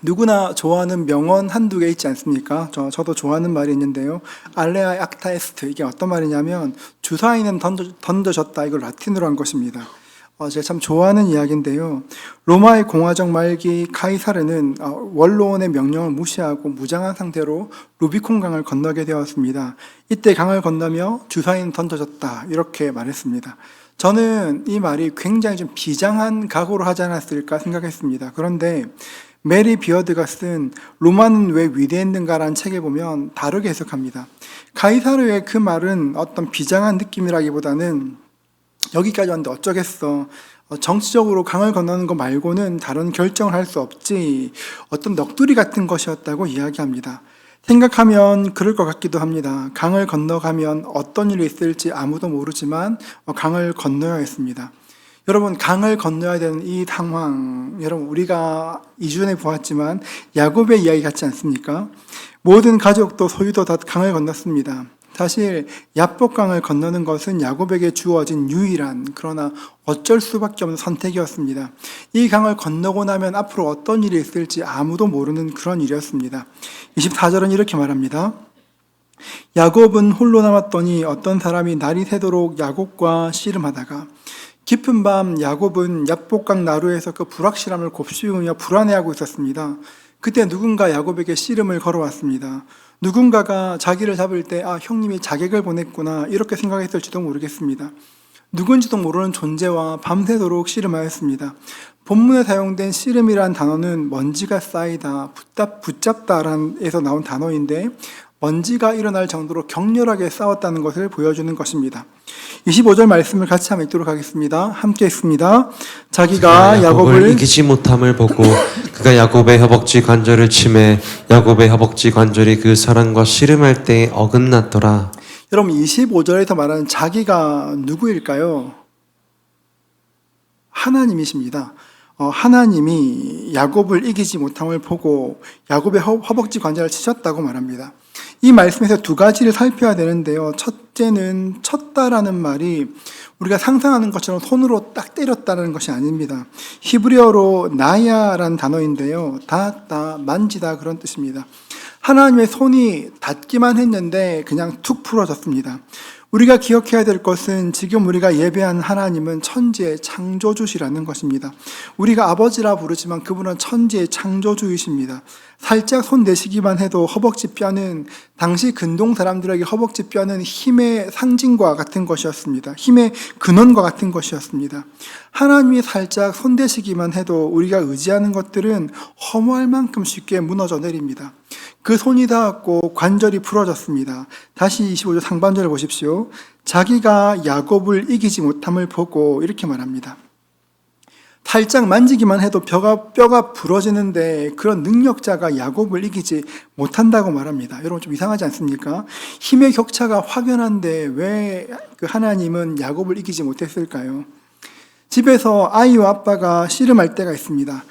누구나 좋아하는 명언 한두 개 있지 않습니까? 저도 좋아하는 말이 있는데요. 알레아 악타 에스트. 이게 어떤 말이냐면 주사위는 던져졌다. 이걸 라틴어로 한 것입니다. 제가 참 좋아하는 이야기인데요. 로마의 공화정 말기 카이사르는 원로원의 명령을 무시하고 무장한 상태로 루비콘 강을 건너게 되었습니다. 이때 강을 건너며 주사위는 던져졌다. 이렇게 말했습니다. 저는 이 말이 굉장히 좀 비장한 각오로 하지 않았을까 생각했습니다. 그런데 메리 비어드가 쓴 로마는 왜 위대했는가라는 책에 보면 다르게 해석합니다. 카이사르의 그 말은 어떤 비장한 느낌이라기보다는 여기까지 왔는데 어쩌겠어. 정치적으로 강을 건너는 거 말고는 다른 결정을 할 수 없지. 어떤 넋두리 같은 것이었다고 이야기합니다. 생각하면 그럴 것 같기도 합니다. 강을 건너가면 어떤 일이 있을지 아무도 모르지만 강을 건너야 했습니다. 여러분, 강을 건너야 되는 이 상황, 여러분 우리가 2주 전에 보았지만 야곱의 이야기 같지 않습니까? 모든 가족도 소유도 다 강을 건넜습니다. 사실 야복강을 건너는 것은 야곱에게 주어진 유일한, 그러나 어쩔 수밖에 없는 선택이었습니다. 이 강을 건너고 나면 앞으로 어떤 일이 있을지 아무도 모르는 그런 일이었습니다. 24절은 이렇게 말합니다. 야곱은 홀로 남았더니 어떤 사람이 날이 새도록 야곱과 씨름하다가 깊은 밤 야곱은 야복강 나루에서 그 불확실함을 곱씹으며 불안해하고 있었습니다. 그때 누군가 야곱에게 씨름을 걸어왔습니다. 누군가가 자기를 잡을 때 형님이 자객을 보냈구나 이렇게 생각했을지도 모르겠습니다. 누군지도 모르는 존재와 밤새도록 씨름하였습니다. 본문에 사용된 씨름이란 단어는 먼지가 쌓이다, 붙잡다라는 에서 나온 단어인데 먼지가 일어날 정도로 격렬하게 싸웠다는 것을 보여주는 것입니다. 25절 말씀을 같이 한번 읽도록 하겠습니다. 함께 읽습니다. 자기가 야곱을 이기지 못함을 보고 그가 야곱의 허벅지 관절을 치매 야곱의 허벅지 관절이 그 사람과 씨름할 때 어긋났더라. 여러분 25절에서 말하는 자기가 누구일까요? 하나님이십니다. 하나님이 야곱을 이기지 못함을 보고 야곱의 허벅지 관절을 치셨다고 말합니다. 이 말씀에서 두 가지를 살펴야 되는데요. 첫째는 쳤다라는 말이 우리가 상상하는 것처럼 손으로 딱 때렸다는 것이 아닙니다. 히브리어로 나야라는 단어인데요. 닿았다, 만지다 그런 뜻입니다. 하나님의 손이 닿기만 했는데 그냥 툭 풀어졌습니다. 우리가 기억해야 될 것은 지금 우리가 예배하는 하나님은 천지의 창조주시라는 것입니다. 우리가 아버지라 부르지만 그분은 천지의 창조주이십니다. 살짝 손 내시기만 해도 허벅지 뼈는 당시 근동 사람들에게 허벅지 뼈는 힘의 상징과 같은 것이었습니다. 힘의 근원과 같은 것이었습니다. 하나님이 살짝 손 대시기만 해도 우리가 의지하는 것들은 허무할 만큼 쉽게 무너져 내립니다. 그 손이 닿았고 관절이 부러졌습니다. 다시 25절 상반절을 보십시오. 자기가 야곱을 이기지 못함을 보고 이렇게 말합니다. 살짝 만지기만 해도 뼈가 부러지는데 그런 능력자가 야곱을 이기지 못한다고 말합니다. 여러분 좀 이상하지 않습니까? 힘의 격차가 확연한데 왜 그 하나님은 야곱을 이기지 못했을까요? 집에서 아이와 아빠가 씨름할 때가 있습니다.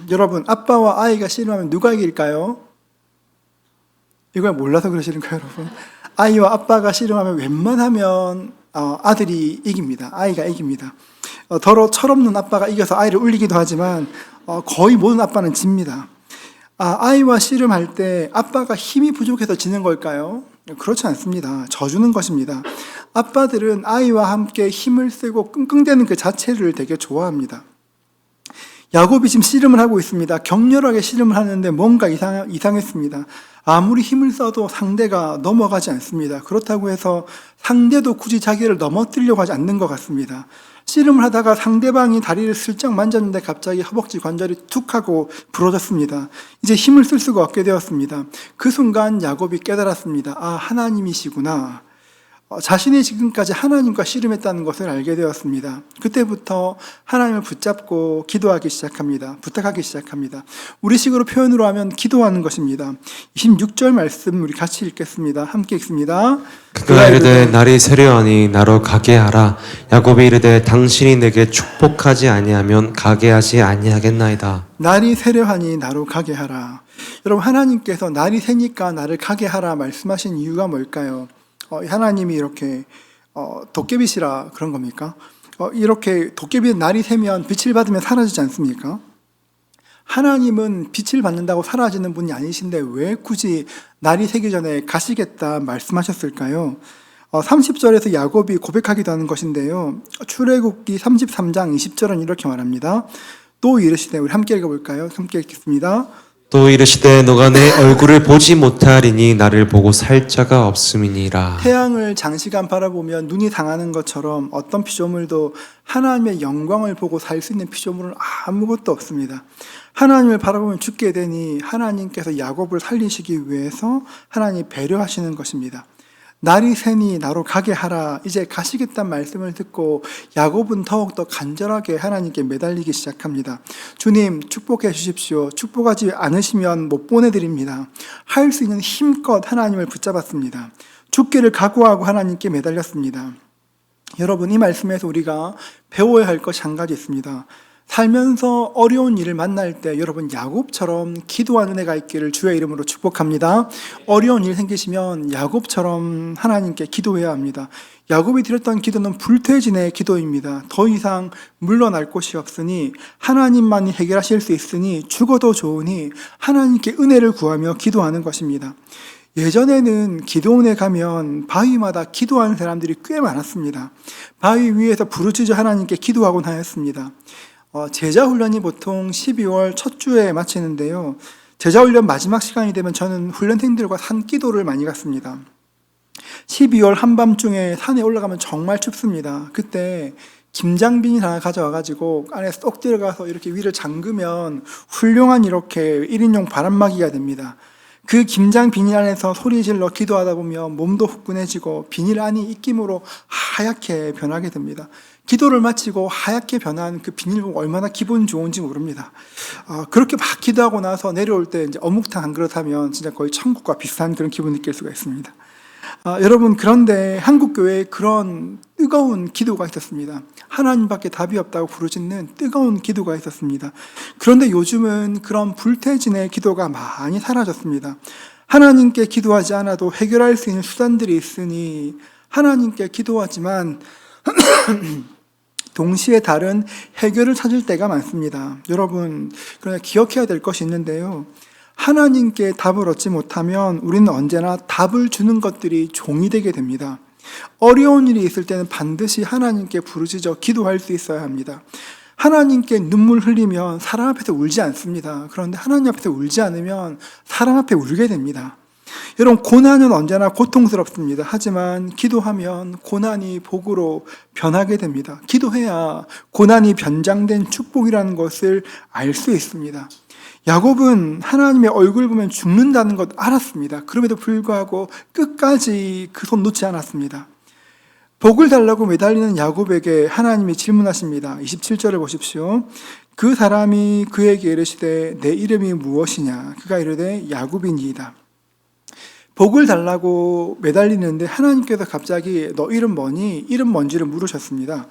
여러분 아빠와 아이가 씨름하면 누가 이길까요? 이걸 몰라서 그러시는가요, 여러분? 아이와 아빠가 씨름하면 웬만하면 아들이 이깁니다. 아이가 이깁니다. 더러 철없는 아빠가 이겨서 아이를 울리기도 하지만 거의 모든 아빠는 집니다. 아이와 씨름할 때 아빠가 힘이 부족해서 지는 걸까요? 그렇지 않습니다. 져주는 것입니다. 아빠들은 아이와 함께 힘을 쓰고 끙끙대는 그 자체를 되게 좋아합니다. 야곱이 지금 씨름을 하고 있습니다. 격렬하게 씨름을 하는데 뭔가 이상했습니다. 아무리 힘을 써도 상대가 넘어가지 않습니다. 그렇다고 해서 상대도 굳이 자기를 넘어뜨리려고 하지 않는 것 같습니다. 씨름을 하다가 상대방이 다리를 슬쩍 만졌는데 갑자기 허벅지 관절이 툭 하고 부러졌습니다. 이제 힘을 쓸 수가 없게 되었습니다. 그 순간 야곱이 깨달았습니다. 하나님이시구나. 자신이 지금까지 하나님과 씨름했다는 것을 알게 되었습니다. 그때부터 하나님을 붙잡고 기도하기 시작합니다. 부탁하기 시작합니다. 우리식으로 표현으로 하면 기도하는 것입니다. 26절 말씀 우리 같이 읽겠습니다. 함께 읽습니다. 그가 이르되 날이 새려하니 나로 가게 하라. 야곱이 이르되 당신이 내게 축복하지 아니하면 가게 하지 아니하겠나이다. 날이 새려하니 나로 가게 하라. 여러분 하나님께서 날이 새니까 나를 가게 하라 말씀하신 이유가 뭘까요? 하나님이 이렇게 도깨비시라 그런 겁니까? 이렇게 도깨비 날이 새면 빛을 받으면 사라지지 않습니까? 하나님은 빛을 받는다고 사라지는 분이 아니신데 왜 굳이 날이 새기 전에 가시겠다 말씀하셨을까요? 30절에서 야곱이 고백하기도 하는 것인데요. 출애굽기 33장 20절은 이렇게 말합니다. 또 이르시되, 우리 함께 읽어볼까요? 함께 읽겠습니다. 또 이르시되 너가 내 얼굴을 보지 못하리니 나를 보고 살 자가 없음이니라. 태양을 장시간 바라보면 눈이 상하는 것처럼 어떤 피조물도 하나님의 영광을 보고 살 수 있는 피조물은 아무것도 없습니다. 하나님을 바라보면 죽게 되니 하나님께서 야곱을 살리시기 위해서 하나님이 배려하시는 것입니다. 날이 새니 나로 가게 하라. 이제 가시겠다는 말씀을 듣고 야곱은 더욱더 간절하게 하나님께 매달리기 시작합니다. 주님, 축복해 주십시오. 축복하지 않으시면 못 보내드립니다. 할 수 있는 힘껏 하나님을 붙잡았습니다. 죽기를 각오하고 하나님께 매달렸습니다. 여러분, 이 말씀에서 우리가 배워야 할 것이 한 가지 있습니다. 살면서 어려운 일을 만날 때 여러분 야곱처럼 기도하는 은혜가 있기를 주의 이름으로 축복합니다. 어려운 일 생기시면 야곱처럼 하나님께 기도해야 합니다. 야곱이 드렸던 기도는 불퇴진의 기도입니다. 더 이상 물러날 곳이 없으니 하나님만이 해결하실 수 있으니 죽어도 좋으니 하나님께 은혜를 구하며 기도하는 것입니다. 예전에는 기도원에 가면 바위마다 기도하는 사람들이 꽤 많았습니다. 바위 위에서 부르짖어 하나님께 기도하곤 하였습니다. 제자훈련이 보통 12월 첫 주에 마치는데요. 제자훈련 마지막 시간이 되면 저는 훈련생들과 산기도를 많이 갔습니다. 12월 한밤중에 산에 올라가면 정말 춥습니다. 그때 김장비닐 하나 가져와가지고 안에 쏙 들어가서 이렇게 위를 잠그면 훌륭한 이렇게 1인용 바람막이가 됩니다. 그 김장 비닐 안에서 소리 질러 기도하다 보면 몸도 후끈해지고 비닐 안이 입김으로 하얗게 변하게 됩니다. 기도를 마치고 하얗게 변한 그 비닐 보고 얼마나 기분 좋은지 모릅니다. 그렇게 막 기도하고 나서 내려올 때 이제 어묵탕 한 그릇 하면 진짜 거의 천국과 비슷한 그런 기분 느낄 수가 있습니다. 여러분, 그런데 한국 교회에 그런 뜨거운 기도가 있었습니다. 하나님밖에 답이 없다고 부르짖는 뜨거운 기도가 있었습니다. 그런데 요즘은 그런 불태진의 기도가 많이 사라졌습니다. 하나님께 기도하지 않아도 해결할 수 있는 수단들이 있으니 하나님께 기도하지만 동시에 다른 해결을 찾을 때가 많습니다. 여러분, 그러나 기억해야 될 것이 있는데요. 하나님께 답을 얻지 못하면 우리는 언제나 답을 주는 것들이 종이 되게 됩니다. 어려운 일이 있을 때는 반드시 하나님께 부르짖어 기도할 수 있어야 합니다. 하나님께 눈물 흘리면 사람 앞에서 울지 않습니다. 그런데 하나님 앞에서 울지 않으면 사람 앞에 울게 됩니다. 여러분, 고난은 언제나 고통스럽습니다. 하지만 기도하면 고난이 복으로 변하게 됩니다. 기도해야 고난이 변장된 축복이라는 것을 알 수 있습니다. 야곱은 하나님의 얼굴 보면 죽는다는 것 알았습니다. 그럼에도 불구하고 끝까지 그 손 놓지 않았습니다. 복을 달라고 매달리는 야곱에게 하나님이 질문하십니다. 27절을 보십시오. 그 사람이 그에게 이르시되 내 이름이 무엇이냐? 그가 이르되 야곱이니이다. 복을 달라고 매달리는데 하나님께서 갑자기 너 이름 뭐니? 이름 뭔지를 물으셨습니다.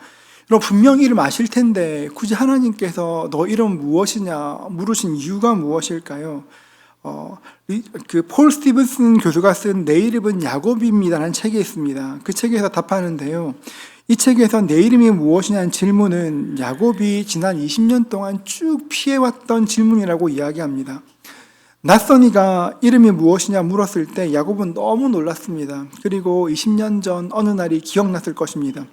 여러분, 분명히 이름 아실 텐데 굳이 하나님께서 너 이름 무엇이냐 물으신 이유가 무엇일까요? 폴 스티븐슨 교수가 쓴 내 이름은 야곱입니다라는 책이 있습니다. 그 책에서 답하는데요. 이 책에서 내 이름이 무엇이냐는 질문은 야곱이 지난 20년 동안 쭉 피해왔던 질문이라고 이야기합니다. 낯선이가 이름이 무엇이냐 물었을 때 야곱은 너무 놀랐습니다. 그리고 20년 전 어느 날이 기억났을 것입니다.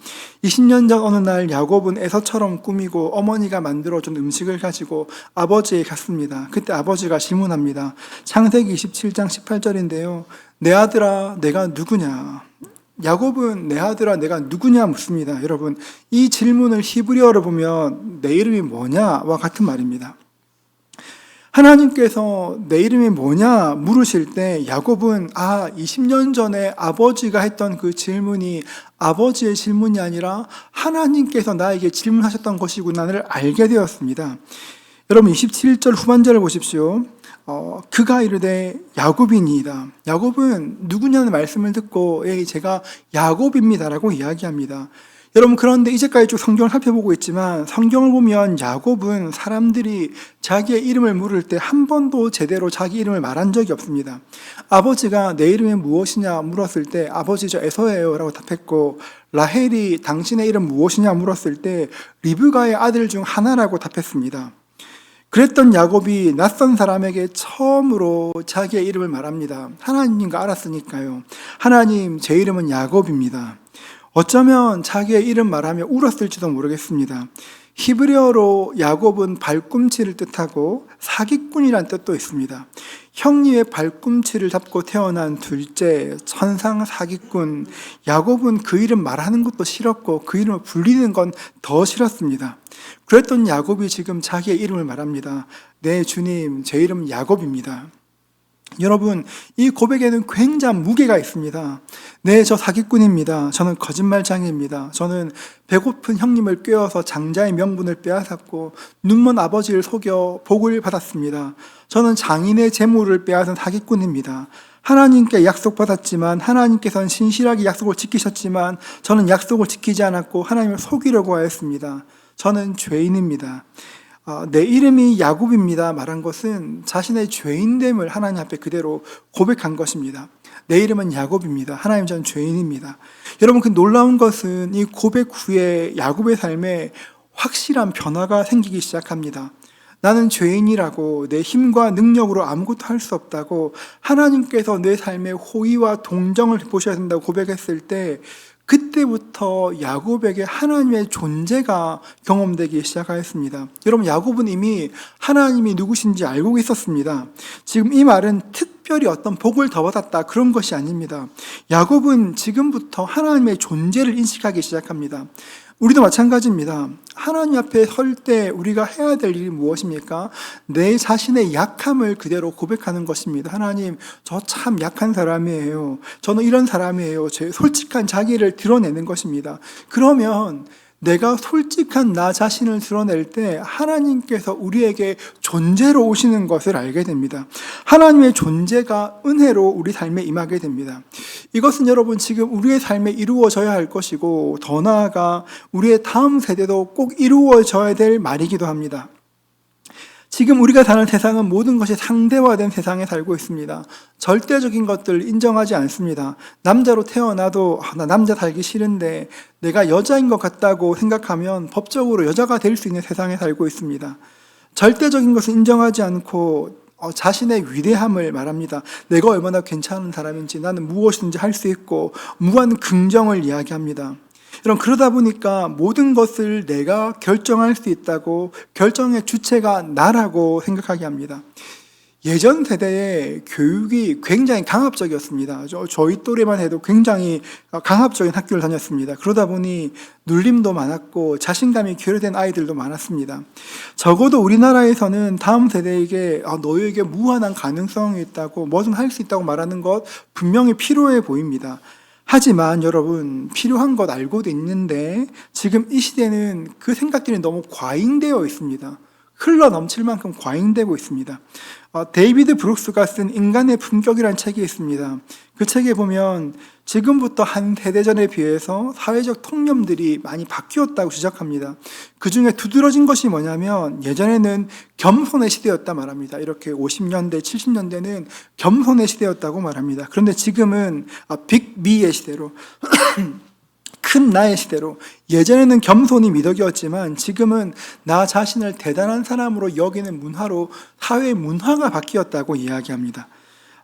20년 전 어느 날 야곱은 에서처럼 꾸미고 어머니가 만들어준 음식을 가지고 아버지에 갔습니다. 그때 아버지가 질문합니다. 창세기 27장 18절인데요. 내 아들아, 내가 누구냐? 야곱은 내 아들아, 내가 누구냐 묻습니다. 여러분, 이 질문을 히브리어로 보면 내 이름이 뭐냐와 같은 말입니다. 하나님께서 내 이름이 뭐냐 물으실 때 야곱은 20년 전에 아버지가 했던 그 질문이 아버지의 질문이 아니라 하나님께서 나에게 질문하셨던 것이구나를 알게 되었습니다. 여러분, 27절 후반절을 보십시오. 그가 이르되 야곱이니이다. 야곱은 누구냐는 말씀을 듣고 제가 야곱입니다라고 이야기합니다. 여러분, 그런데 이제까지 쭉 성경을 살펴보고 있지만 성경을 보면 야곱은 사람들이 자기의 이름을 물을 때 한 번도 제대로 자기 이름을 말한 적이 없습니다. 아버지가 내 이름이 무엇이냐 물었을 때 아버지 저 에서예요 라고 답했고, 라헬이 당신의 이름 무엇이냐 물었을 때 리브가의 아들 중 하나라고 답했습니다. 그랬던 야곱이 낯선 사람에게 처음으로 자기의 이름을 말합니다. 하나님인 거 알았으니까요. 하나님, 제 이름은 야곱입니다. 어쩌면 자기의 이름 말하며 울었을지도 모르겠습니다. 히브리어로 야곱은 발꿈치를 뜻하고 사기꾼이란 뜻도 있습니다. 형님의 발꿈치를 잡고 태어난 둘째, 천상 사기꾼. 야곱은 그 이름 말하는 것도 싫었고 그 이름을 불리는 건 더 싫었습니다. 그랬던 야곱이 지금 자기의 이름을 말합니다. 네, 주님, 제 이름은 야곱입니다. 여러분, 이 고백에는 굉장한 무게가 있습니다. 네, 저 사기꾼입니다. 저는 거짓말장애입니다. 저는 배고픈 형님을 꿰어서 장자의 명분을 빼앗았고 눈먼 아버지를 속여 복을 받았습니다. 저는 장인의 재물을 빼앗은 사기꾼입니다. 하나님께 약속받았지만 하나님께서는 신실하게 약속을 지키셨지만 저는 약속을 지키지 않았고 하나님을 속이려고 하였습니다. 저는 죄인입니다. 내 이름이 야곱입니다 말한 것은 자신의 죄인됨을 하나님 앞에 그대로 고백한 것입니다. 내 이름은 야곱입니다. 하나님, 저는 죄인입니다. 여러분, 그 놀라운 것은 이 고백 후에 야곱의 삶에 확실한 변화가 생기기 시작합니다. 나는 죄인이라고, 내 힘과 능력으로 아무것도 할 수 없다고, 하나님께서 내 삶에 호의와 동정을 보셔야 된다고 고백했을 때 그때부터 야곱에게 하나님의 존재가 경험되기 시작하였습니다. 여러분, 야곱은 이미 하나님이 누구신지 알고 있었습니다. 지금 이 말은 특별히 어떤 복을 더 받았다 그런 것이 아닙니다. 야곱은 지금부터 하나님의 존재를 인식하기 시작합니다. 우리도 마찬가지입니다. 하나님 앞에 설 때 우리가 해야 될 일이 무엇입니까? 내 자신의 약함을 그대로 고백하는 것입니다. 하나님, 저 참 약한 사람이에요. 저는 이런 사람이에요. 제 솔직한 자기를 드러내는 것입니다. 그러면 내가 솔직한 나 자신을 드러낼 때 하나님께서 우리에게 존재로 오시는 것을 알게 됩니다. 하나님의 존재가 은혜로 우리 삶에 임하게 됩니다. 이것은 여러분, 지금 우리의 삶에 이루어져야 할 것이고 더 나아가 우리의 다음 세대도 꼭 이루어져야 될 말이기도 합니다. 지금 우리가 사는 세상은 모든 것이 상대화된 세상에 살고 있습니다. 절대적인 것들을 인정하지 않습니다. 남자로 태어나도 나 남자 살기 싫은데 내가 여자인 것 같다고 생각하면 법적으로 여자가 될 수 있는 세상에 살고 있습니다. 절대적인 것을 인정하지 않고 자신의 위대함을 말합니다. 내가 얼마나 괜찮은 사람인지, 나는 무엇이든지 할 수 있고 무한 긍정을 이야기합니다. 여러분, 그러다 보니까 모든 것을 내가 결정할 수 있다고, 결정의 주체가 나라고 생각하게 합니다. 예전 세대의 교육이 굉장히 강압적이었습니다. 저희 또래만 해도 굉장히 강압적인 학교를 다녔습니다. 그러다 보니 눌림도 많았고 자신감이 결여된 아이들도 많았습니다. 적어도 우리나라에서는 다음 세대에게 너에게 무한한 가능성이 있다고, 뭐든 할 수 있다고 말하는 것 분명히 필요해 보입니다. 하지만 여러분, 필요한 것 알고도 있는데 지금 이 시대는 그 생각들이 너무 과잉되어 있습니다. 흘러 넘칠 만큼 과잉되고 있습니다. 데이비드 브룩스가 쓴 인간의 품격이라는 책이 있습니다. 그 책에 보면 지금부터 한 세대 전에 비해서 사회적 통념들이 많이 바뀌었다고 지적합니다. 그 중에 두드러진 것이 뭐냐면 예전에는 겸손의 시대였다 말합니다. 이렇게 50년대, 70년대는 겸손의 시대였다고 말합니다. 그런데 지금은 빅미의 시대로 큰 나의 시대로, 예전에는 겸손이 미덕이었지만 지금은 나 자신을 대단한 사람으로 여기는 문화로 사회 문화가 바뀌었다고 이야기합니다.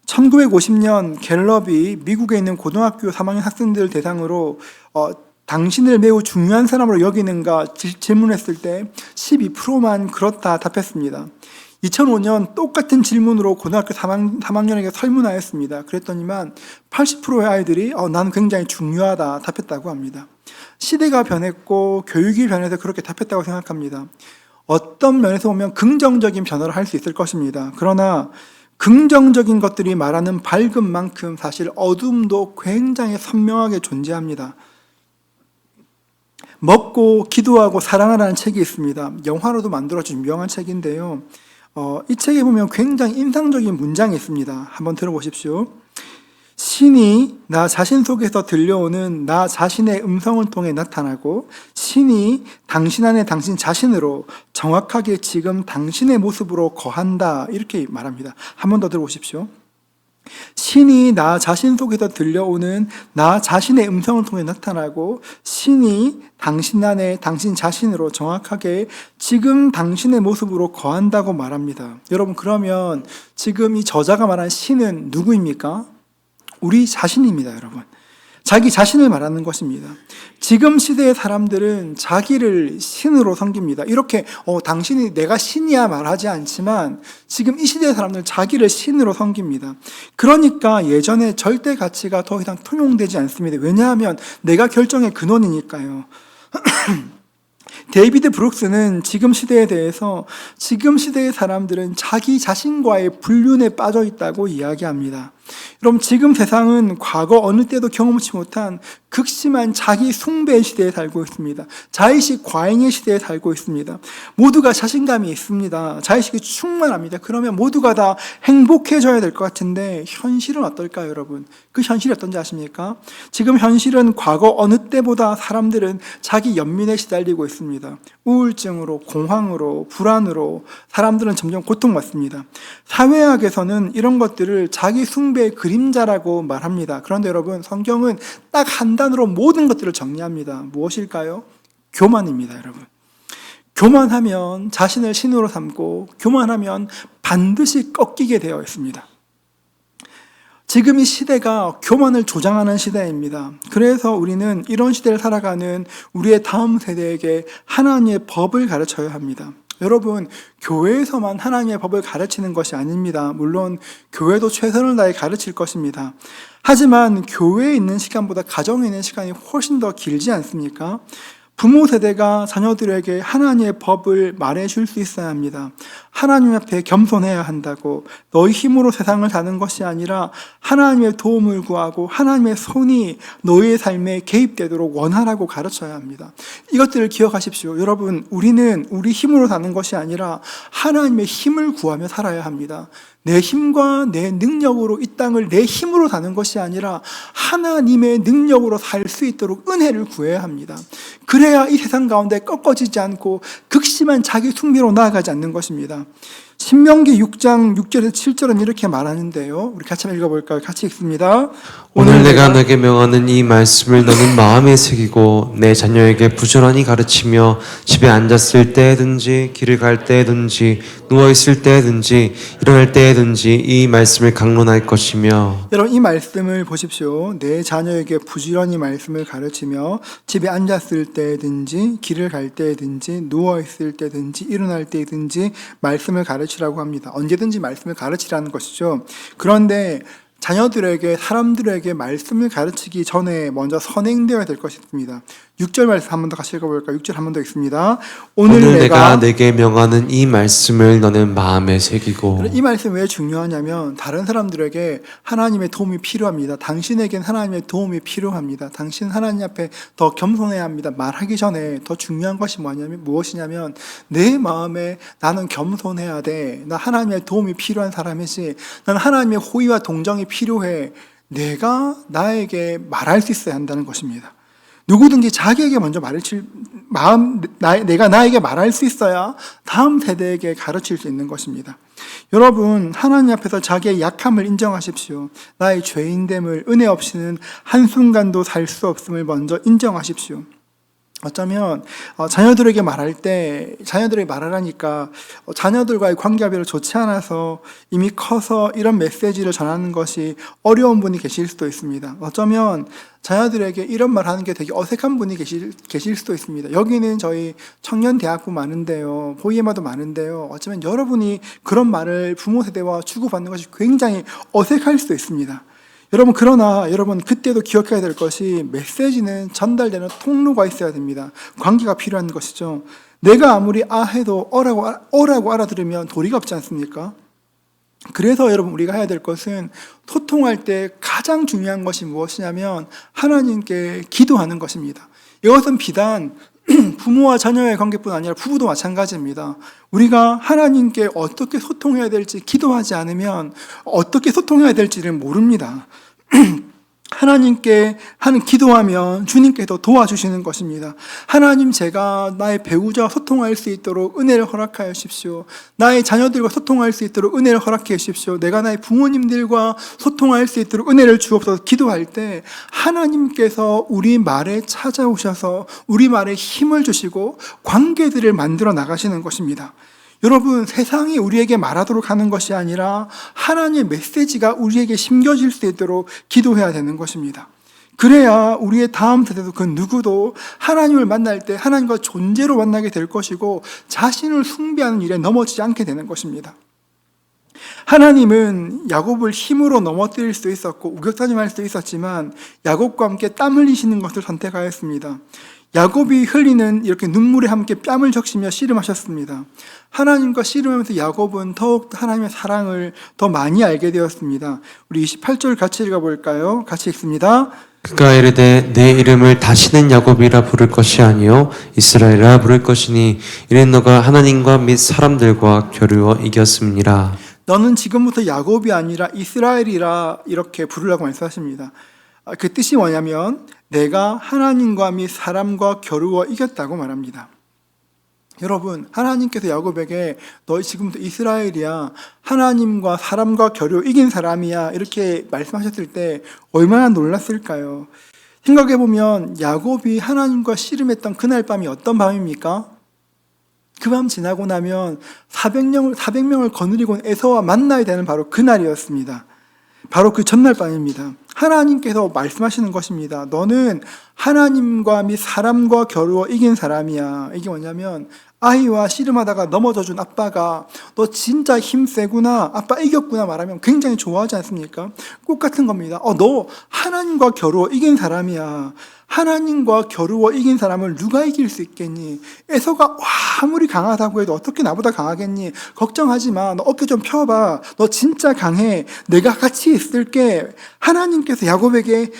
1950년 갤럽이 미국에 있는 고등학교 3학년 학생들 대상으로 당신을 매우 중요한 사람으로 여기는가 질문했을 때 12%만 그렇다 답했습니다. 2005년 똑같은 질문으로 고등학교 3학년에게 설문하였습니다. 그랬더니만 80%의 아이들이 나는 굉장히 중요하다 답했다고 합니다. 시대가 변했고 교육이 변해서 그렇게 답했다고 생각합니다. 어떤 면에서 보면 긍정적인 변화를 할 수 있을 것입니다. 그러나 긍정적인 것들이 말하는 밝은 만큼 사실 어둠도 굉장히 선명하게 존재합니다. 먹고 기도하고 사랑하라는 책이 있습니다. 영화로도 만들어진 유명한 책인데요. 이 책에 보면 굉장히 인상적인 문장이 있습니다. 한번 들어보십시오. 신이 나 자신 속에서 들려오는 나 자신의 음성을 통해 나타나고 신이 당신 안에 당신 자신으로 정확하게 지금 당신의 모습으로 거한다, 이렇게 말합니다. 한 번 더 들어보십시오. 신이 나 자신 속에서 들려오는 나 자신의 음성을 통해 나타나고 신이 당신 안에 당신 자신으로 정확하게 지금 당신의 모습으로 거한다고 말합니다. 여러분, 그러면 지금 이 저자가 말한 신은 누구입니까? 우리 자신입니다, 여러분. 자기 자신을 말하는 것입니다. 지금 시대의 사람들은 자기를 신으로 섬깁니다. 이렇게 당신이 내가 신이야 말하지 않지만 지금 이 시대의 사람들은 자기를 신으로 섬깁니다. 그러니까 예전에 절대 가치가 더 이상 통용되지 않습니다. 왜냐하면 내가 결정의 근원이니까요. 데이비드 브룩스는 지금 시대에 대해서 지금 시대의 사람들은 자기 자신과의 불륜에 빠져 있다고 이야기합니다. 여러분, 지금 세상은 과거 어느 때도 경험치 못한 극심한 자기 숭배의 시대에 살고 있습니다. 자의식 과잉의 시대에 살고 있습니다. 모두가 자신감이 있습니다. 자의식이 충만합니다. 그러면 모두가 다 행복해져야 될 것 같은데 현실은 어떨까요, 여러분? 그 현실이 어떤지 아십니까? 지금 현실은 과거 어느 때보다 사람들은 자기 연민에 시달리고 있습니다. 우울증으로, 공황으로, 불안으로 사람들은 점점 고통받습니다. 사회학에서는 이런 것들을 자기 숭배의 그림자라고 말합니다. 그런데 여러분, 성경은 딱 한 단어로 모든 것들을 정리합니다. 무엇일까요? 교만입니다, 여러분. 교만하면 자신을 신으로 삼고 교만하면 반드시 꺾이게 되어 있습니다. 지금 이 시대가 교만을 조장하는 시대입니다. 그래서 우리는 이런 시대를 살아가는 우리의 다음 세대에게 하나님의 법을 가르쳐야 합니다. 여러분, 교회에서만 하나님의 법을 가르치는 것이 아닙니다. 물론 교회도 최선을 다해 가르칠 것입니다. 하지만 교회에 있는 시간보다 가정에 있는 시간이 훨씬 더 길지 않습니까? 부모 세대가 자녀들에게 하나님의 법을 말해줄 수 있어야 합니다. 하나님 앞에 겸손해야 한다고, 너희 힘으로 세상을 사는 것이 아니라 하나님의 도움을 구하고 하나님의 손이 너희의 삶에 개입되도록 원하라고 가르쳐야 합니다. 이것들을 기억하십시오. 여러분, 우리는 우리 힘으로 사는 것이 아니라 하나님의 힘을 구하며 살아야 합니다. 내 힘과 내 능력으로 이 땅을 내 힘으로 사는 것이 아니라 하나님의 능력으로 살 수 있도록 은혜를 구해야 합니다. 그래야 이 세상 가운데 꺾어지지 않고 극심한 자기 숭배로 나아가지 않는 것입니다. 신명기 6장 6절에서 7절은 이렇게 말하는데요. 우리 같이 한번 읽어볼까요? 같이 읽습니다. 오늘 내가 너에게 명하는 이 말씀을 너는 마음에 새기고 내 자녀에게 부지런히 가르치며 집에 앉았을 때든지 길을 갈 때든지 누워있을 때든지 일어날 때든지 이 말씀을 강론할 것이며. 여러분, 이 말씀을 보십시오. 내 자녀에게 부지런히 말씀을 가르치며 집에 앉았을 때든지 길을 갈 때든지 누워있을 때든지 일어날 때든지 말씀을 가르치라고 합니다. 언제든지 말씀을 가르치라는 것이죠. 그런데 자녀들에게, 사람들에게 말씀을 가르치기 전에 먼저 선행되어야 될 것이 있습니다. 6절 말씀 한 번 더 같이 읽어볼까요? 6절 한 번 더 읽습니다. 오늘 내가 내게 명하는 이 말씀을 너는 마음에 새기고. 이 말씀이 왜 중요하냐면 다른 사람들에게 하나님의 도움이 필요합니다. 당신에겐 하나님의 도움이 필요합니다. 당신 하나님 앞에 더 겸손해야 합니다. 말하기 전에 더 중요한 것이 무엇이냐면 내 마음에 나는 겸손해야 돼. 나 하나님의 도움이 필요한 사람이지. 난 하나님의 호의와 동정이 필요해. 내가 나에게 말할 수 있어야 한다는 것입니다. 누구든지 자기에게 먼저 내가 나에게 말할 수 있어야 다음 세대에게 가르칠 수 있는 것입니다. 여러분, 하나님 앞에서 자기의 약함을 인정하십시오. 나의 죄인됨을, 은혜 없이는 한순간도 살 수 없음을 먼저 인정하십시오. 어쩌면 자녀들에게 말할 때 자녀들에게 말하라니까 자녀들과의 관계가 별로 좋지 않아서 이미 커서 이런 메시지를 전하는 것이 어려운 분이 계실 수도 있습니다. 어쩌면 자녀들에게 이런 말 하는 게 되게 어색한 분이 계실 수도 있습니다. 여기는 저희 청년대학부 많은데요, 보이에마도 많은데요, 어쩌면 여러분이 그런 말을 부모 세대와 주고받는 것이 굉장히 어색할 수도 있습니다. 여러분, 그러나 여러분 그때도 기억해야 될 것이 메시지는 전달되는 통로가 있어야 됩니다. 관계가 필요한 것이죠. 내가 아무리 해도 어라고 알아들으면 도리가 없지 않습니까? 그래서 여러분 우리가 해야 될 것은 소통할 때 가장 중요한 것이 무엇이냐면 하나님께 기도하는 것입니다. 이것은 비단 부모와 자녀의 관계뿐 아니라 부부도 마찬가지입니다. 우리가 하나님께 어떻게 소통해야 될지 기도하지 않으면 어떻게 소통해야 될지를 모릅니다. 하나님께 하는 기도하면 주님께서 도와주시는 것입니다. 하나님, 제가 나의 배우자와 소통할 수 있도록 은혜를 허락하여 주십시오. 나의 자녀들과 소통할 수 있도록 은혜를 허락해 주십시오. 내가 나의 부모님들과 소통할 수 있도록 은혜를 주옵소서. 기도할 때 하나님께서 우리 말에 찾아오셔서 우리 말에 힘을 주시고 관계들을 만들어 나가시는 것입니다. 여러분, 세상이 우리에게 말하도록 하는 것이 아니라 하나님의 메시지가 우리에게 심겨질 수 있도록 기도해야 되는 것입니다. 그래야 우리의 다음 세대도 그 누구도 하나님을 만날 때 하나님과 존재로 만나게 될 것이고 자신을 숭배하는 일에 넘어지지 않게 되는 것입니다. 하나님은 야곱을 힘으로 넘어뜨릴 수도 있었고 우격다짐할 수도 있었지만 야곱과 함께 땀 흘리시는 것을 선택하였습니다. 야곱이 흘리는 이렇게 눈물에 함께 뺨을 적시며 씨름하셨습니다. 하나님과 씨름하면서 야곱은 더욱 하나님의 사랑을 더 많이 알게 되었습니다. 우리 28절 같이 읽어볼까요? 같이 읽습니다. 그가 이르되 내 이름을 다시는 야곱이라 부를 것이 아니요 이스라엘이라 부를 것이니 이는 너가 하나님과 및 사람들과 겨루어 이겼음이라. 너는 지금부터 야곱이 아니라 이스라엘이라 이렇게 부르라고 말씀하십니다. 그 뜻이 뭐냐면 내가 하나님과 및 사람과 겨루어 이겼다고 말합니다. 여러분, 하나님께서 야곱에게 너 지금부터 이스라엘이야, 하나님과 사람과 겨루어 이긴 사람이야 이렇게 말씀하셨을 때 얼마나 놀랐을까요? 생각해보면 야곱이 하나님과 씨름했던 그날 밤이 어떤 밤입니까? 그 밤 지나고 나면 400명을 거느리고 에서와 만나야 되는 바로 그날이었습니다. 바로 그 전날 밤입니다. 하나님께서 말씀하시는 것입니다. 너는 하나님과 및 사람과 겨루어 이긴 사람이야. 이게 뭐냐면 아이와 씨름하다가 넘어져준 아빠가 너 진짜 힘세구나, 아빠 이겼구나 말하면 굉장히 좋아하지 않습니까? 똑같은 겁니다. 너 하나님과 겨루어 이긴 사람이야. 하나님과 겨루어 이긴 사람을 누가 이길 수 있겠니? 에서가 아무리 강하다고 해도 어떻게 나보다 강하겠니? 걱정하지 마. 너 어깨 좀 펴봐. 너 진짜 강해. 내가 같이 있을게. 하나님께서 야곱에게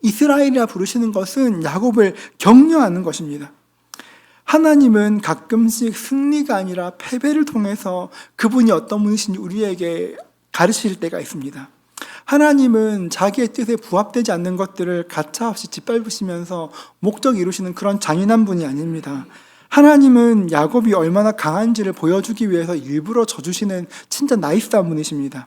이스라엘이라 부르시는 것은 야곱을 격려하는 것입니다. 하나님은 가끔씩 승리가 아니라 패배를 통해서 그분이 어떤 분이신지 우리에게 가르칠 때가 있습니다. 하나님은 자기의 뜻에 부합되지 않는 것들을 가차없이 짓밟으시면서 목적 이루시는 그런 잔인한 분이 아닙니다. 하나님은 야곱이 얼마나 강한지를 보여주기 위해서 일부러 져주시는 진짜 나이스한 분이십니다.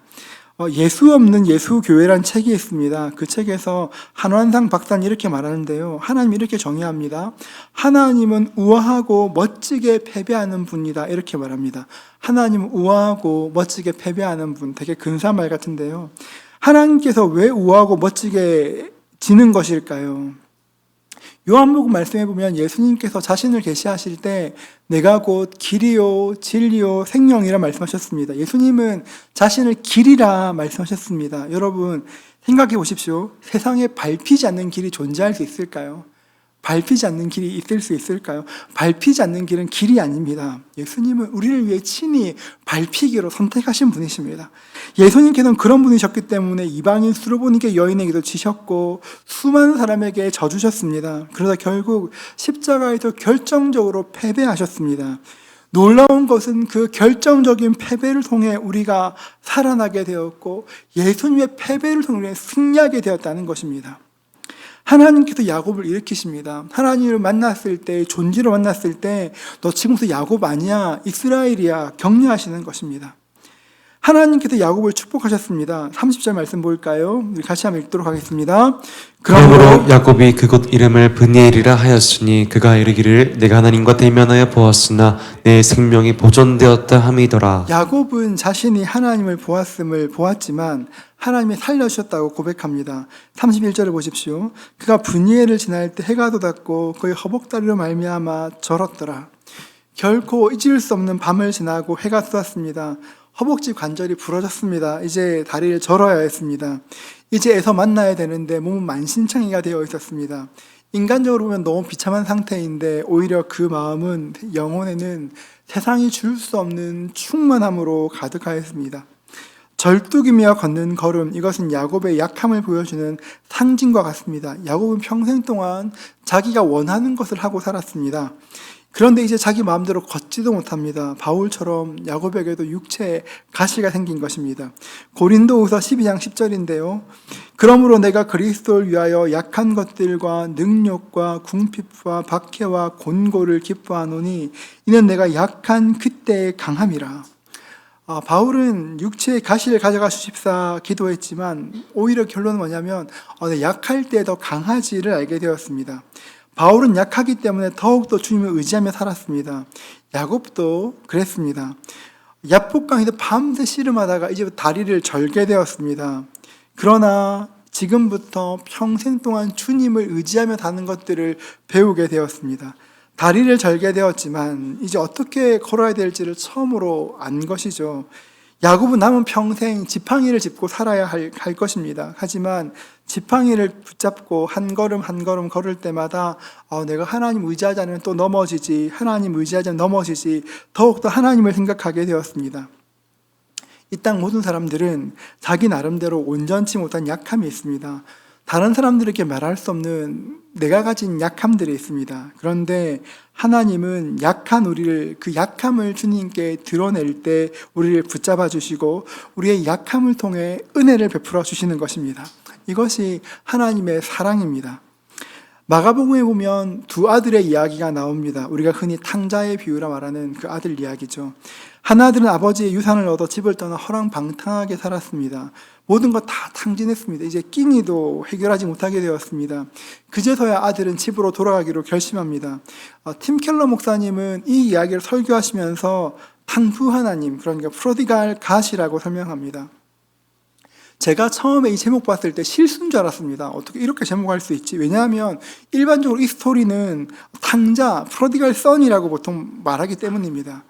예수 없는 예수교회란 책이 있습니다. 그 책에서 한완상 박사는 이렇게 말하는데요. 하나님이 이렇게 정의합니다. 하나님은 우아하고 멋지게 패배하는 분이다. 이렇게 말합니다. 하나님은 우아하고 멋지게 패배하는 분. 되게 근사한 말 같은데요. 하나님께서 왜 우아하고 멋지게 지는 것일까요? 요한복음 말씀해 보면 예수님께서 자신을 계시하실 때 내가 곧 길이요 진리요 생명이라 말씀하셨습니다. 예수님은 자신을 길이라 말씀하셨습니다. 여러분 생각해 보십시오. 세상에 밟히지 않는 길이 존재할 수 있을까요? 밟히지 않는 길이 있을 수 있을까요? 밟히지 않는 길은 길이 아닙니다. 예수님은 우리를 위해 친히 밟히기로 선택하신 분이십니다. 예수님께서는 그런 분이셨기 때문에 이방인 수르보니게 여인에게도 지셨고 수많은 사람에게 져주셨습니다. 그러다 결국 십자가에서 결정적으로 패배하셨습니다. 놀라운 것은 그 결정적인 패배를 통해 우리가 살아나게 되었고 예수님의 패배를 통해 승리하게 되었다는 것입니다. 하나님께서 야곱을 일으키십니다. 하나님을 만났을 때, 존재로 만났을 때 너 지금부터 야곱 아니야, 이스라엘이야 격려하시는 것입니다. 하나님께서 야곱을 축복하셨습니다. 30절 말씀 볼까요? 우리 같이 한번 읽도록 하겠습니다. 그러므로 야곱이 그곳 이름을 브니엘이라 하였으니 그가 이르기를 내가 하나님과 대면하여 보았으나 내 생명이 보존되었다 함이더라. 야곱은 자신이 하나님을 보았지만 하나님이 살려주셨다고 고백합니다. 31절을 보십시오. 그가 브니엘을 지날 때 해가 돋았고 그의 허벅다리로 말미암아 절었더라. 결코 잊을 수 없는 밤을 지나고 해가 쏟았습니다. 허벅지 관절이 부러졌습니다. 이제 다리를 절어야 했습니다. 이제 에서 만나야 되는데 몸은 만신창이가 되어 있었습니다. 인간적으로 보면 너무 비참한 상태인데 오히려 그 마음은 영혼에는 세상이 줄 수 없는 충만함으로 가득하였습니다. 절뚝이며 걷는 걸음, 이것은 야곱의 약함을 보여주는 상징과 같습니다. 야곱은 평생 동안 자기가 원하는 것을 하고 살았습니다. 그런데 이제 자기 마음대로 걷지도 못합니다. 바울처럼 야곱에게도 육체에 가시가 생긴 것입니다. 고린도후서 12장 10절인데요. 그러므로 내가 그리스도를 위하여 약한 것들과 능력과 궁핍과 박해와 곤고를 기뻐하노니 이는 내가 약한 그때의 강함이라. 바울은 육체의 가시를 가져가 주십사 기도했지만 오히려 결론은 뭐냐면 약할 때 더 강하지를 알게 되었습니다. 바울은 약하기 때문에 더욱더 주님을 의지하며 살았습니다. 야곱도 그랬습니다. 야복강에서 밤새 씨름하다가 이제 다리를 절게 되었습니다. 그러나 지금부터 평생 동안 주님을 의지하며 사는 것들을 배우게 되었습니다. 다리를 절게 되었지만 이제 어떻게 걸어야 될지를 처음으로 안 것이죠. 야곱은 남은 평생 지팡이를 짚고 살아야 할 것입니다. 하지만 지팡이를 붙잡고 한 걸음 한 걸음 걸을 때마다 내가 하나님 의지하지 않으면 또 넘어지지, 하나님 의지하지 않으면 넘어지지, 더욱더 하나님을 생각하게 되었습니다. 이 땅 모든 사람들은 자기 나름대로 온전치 못한 약함이 있습니다. 다른 사람들에게 말할 수 없는 내가 가진 약함들이 있습니다. 그런데 하나님은 약한 우리를, 그 약함을 주님께 드러낼 때 우리를 붙잡아 주시고 우리의 약함을 통해 은혜를 베풀어 주시는 것입니다. 이것이 하나님의 사랑입니다. 마가복음에 보면 두 아들의 이야기가 나옵니다. 우리가 흔히 탕자의 비유라 말하는 그 아들 이야기죠. 한 아들은 아버지의 유산을 얻어 집을 떠나 허랑방탕하게 살았습니다. 모든 것 다 탕진했습니다. 이제 끼니도 해결하지 못하게 되었습니다. 그제서야 아들은 집으로 돌아가기로 결심합니다. 팀 켈러 목사님은 이 이야기를 설교하시면서 탕부 하나님, 그러니까 프로디갈 갓이라고 설명합니다. 제가 처음에 이 제목 봤을 때 실수인 줄 알았습니다. 어떻게 이렇게 제목할 수 있지? 왜냐하면 일반적으로 이 스토리는 탕자, 프로디갈 선이라고 보통 말하기 때문입니다.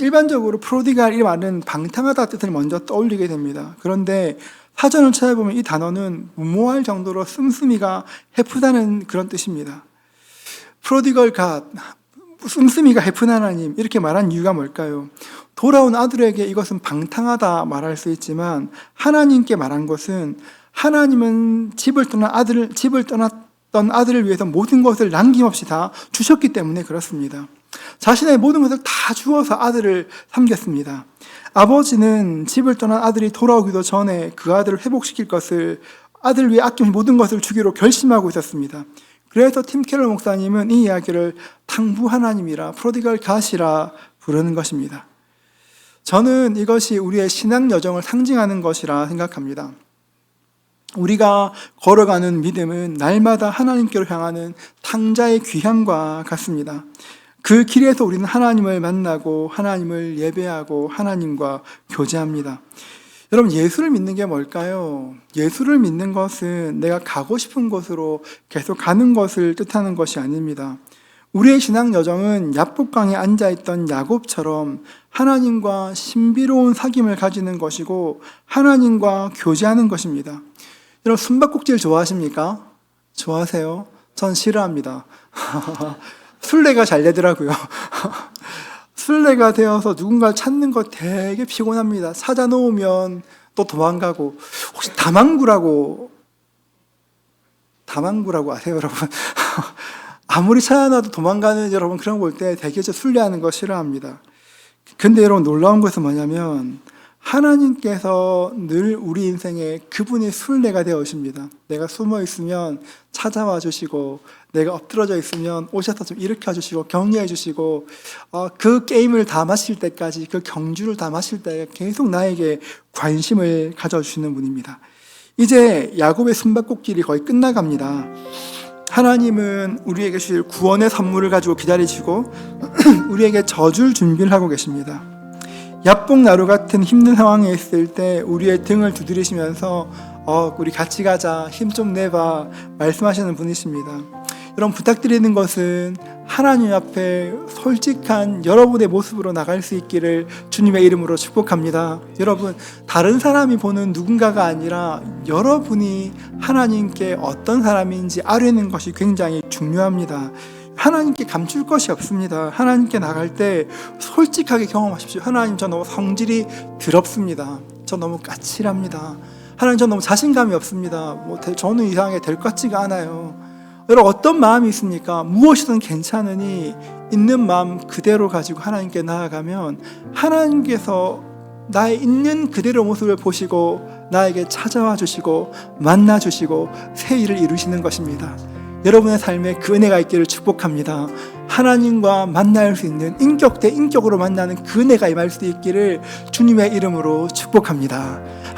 일반적으로 프로디갈 이 말은 방탕하다 뜻을 먼저 떠올리게 됩니다. 그런데 사전을 찾아보면 이 단어는 무모할 정도로 씀씀이가 해프다는 그런 뜻입니다. 프로디갈 갓, 씀씀이가 해픈 하나님, 이렇게 말한 이유가 뭘까요? 돌아온 아들에게 이것은 방탕하다 말할 수 있지만 하나님께 말한 것은 하나님은 집을 떠났던 아들을 위해서 모든 것을 남김없이 다 주셨기 때문에 그렇습니다. 자신의 모든 것을 다 주어서 아들을 섬겼습니다. 아버지는 집을 떠난 아들이 돌아오기도 전에 그 아들을 회복시킬 것을, 아들을 위해 아낌없이 모든 것을 주기로 결심하고 있었습니다. 그래서 팀 켈러 목사님은 이 이야기를 탕부 하나님이라, 프로디갈 갓이라 부르는 것입니다. 저는 이것이 우리의 신앙 여정을 상징하는 것이라 생각합니다. 우리가 걸어가는 믿음은 날마다 하나님께로 향하는 탕자의 귀향과 같습니다. 그 길에서 우리는 하나님을 만나고 하나님을 예배하고 하나님과 교제합니다. 여러분, 예수를 믿는 게 뭘까요? 예수를 믿는 것은 내가 가고 싶은 곳으로 계속 가는 것을 뜻하는 것이 아닙니다. 우리의 신앙 여정은 야복강에 앉아있던 야곱처럼 하나님과 신비로운 사귐을 가지는 것이고 하나님과 교제하는 것입니다. 여러분, 숨바꼭질 좋아하십니까? 좋아하세요? 전 싫어합니다. 술래가 잘 되더라고요. 술래가 되어서 누군가를 찾는 거 되게 피곤합니다. 찾아놓으면 또 도망가고. 혹시 다망구라고 아세요, 여러분? 아무리 찾아놔도 도망가는 여러분, 그런 거 볼 때 되게 저 술래하는 거 싫어합니다. 근데 여러분, 놀라운 것은 뭐냐면 하나님께서 늘 우리 인생에 그분이 술래가 되어 오십니다. 내가 숨어 있으면 찾아와 주시고, 내가 엎드러져 있으면 오셔서 좀 일으켜 주시고 격려해 주시고, 그 게임을 다 마실 때까지, 그 경주를 다 마실 때 계속 나에게 관심을 가져주시는 분입니다. 이제 야곱의 숨바꼭질이 거의 끝나갑니다. 하나님은 우리에게 주실 구원의 선물을 가지고 기다리시고 우리에게 져줄 준비를 하고 계십니다. 야복나루 같은 힘든 상황에 있을 때 우리의 등을 두드리시면서 우리 같이 가자, 힘 좀 내봐 말씀하시는 분이십니다. 여러분, 부탁드리는 것은 하나님 앞에 솔직한 여러분의 모습으로 나갈 수 있기를 주님의 이름으로 축복합니다. 여러분, 다른 사람이 보는 누군가가 아니라 여러분이 하나님께 어떤 사람인지 아뢰는 것이 굉장히 중요합니다. 하나님께 감출 것이 없습니다. 하나님께 나갈 때 솔직하게 경험하십시오. 하나님, 저 너무 성질이 더럽습니다. 저 너무 까칠합니다. 하나님, 저 너무 자신감이 없습니다. 저는 이상하게 될 것 같지가 않아요. 여러분 어떤 마음이 있습니까? 무엇이든 괜찮으니 있는 마음 그대로 가지고 하나님께 나아가면 하나님께서 나의 있는 그대로 모습을 보시고 나에게 찾아와 주시고 만나 주시고 새 일을 이루시는 것입니다. 여러분의 삶에 그 은혜가 있기를 축복합니다. 하나님과 만날 수 있는 인격 대 인격으로 만나는 그 은혜가 임할 수 있기를 주님의 이름으로 축복합니다.